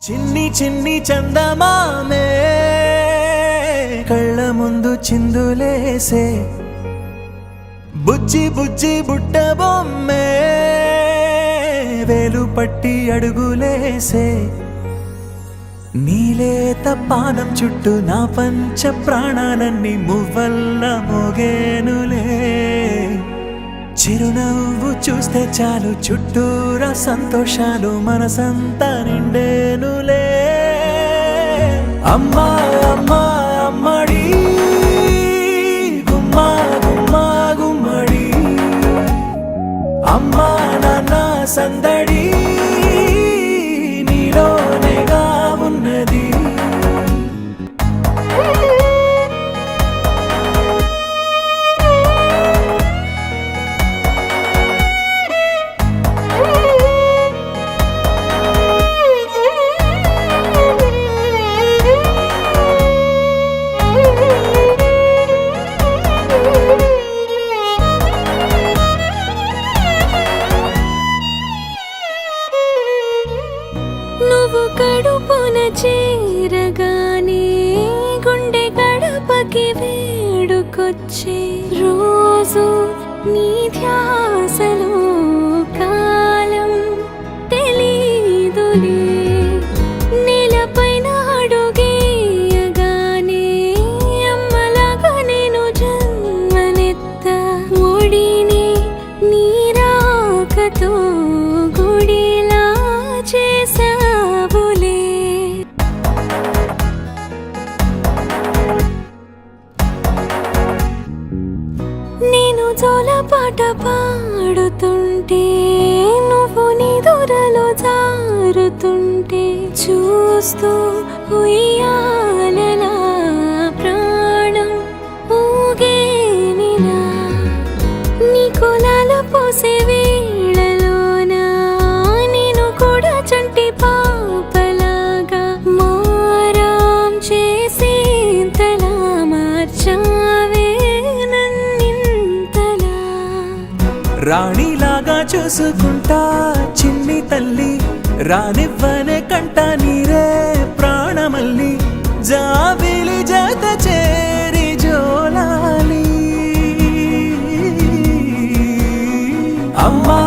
చిన్ని చిన్ని చందమామే కళ్ళ ముందు చిందులేసే బుజ్జి బుజ్జి బుట్ట బొమ్మే వేలు పట్టి అడుగులేసే నీలేత పానం చుట్టూ నా పంచ ప్రాణాలన్నీ మువ్వల్ల మోగేనులే చిరునవ్వు చూస్తే చాలు చుట్టూరా సంతోషాలు మనసంతా నిండేనులే అమ్మా అమ్మా అమ్మడి గుమ్మా గుమ్మా గుమ్మడి అమ్మా నాన్న సందడి నీలోనేగా ఉన్నది నువ్వు కడుపున చేరగానే గుండె గడపకి వేడుకొచ్చే రోజు నీ ధ్యాసలో కాలం తెలీదులే నేలపైన అడుగేయగానే అమ్మలాగా నేను జన్మనెత్త ఒడిని నీ రాకతో గుడిలా చేసావులే నేను జోలపాట పాడుతుంటే నువ్వు నీ దూరలో జారుతుంటే చూస్తూ ఉయ్యాలలా ప్రాణం ఊగేనిలా నీ కులాల పోసే వేళలోనా నేను కూడా చంటి పాపలాగా మారాం చేసేంతలా మార్చావే నన్నింతలా రాణిలాగా చూసుకుంటా చిన్ని తల్లి రానివ్వనే కంట నీరే ప్రాణమల్లి జాబిలి జత చేరి జోలాలి అమ్మా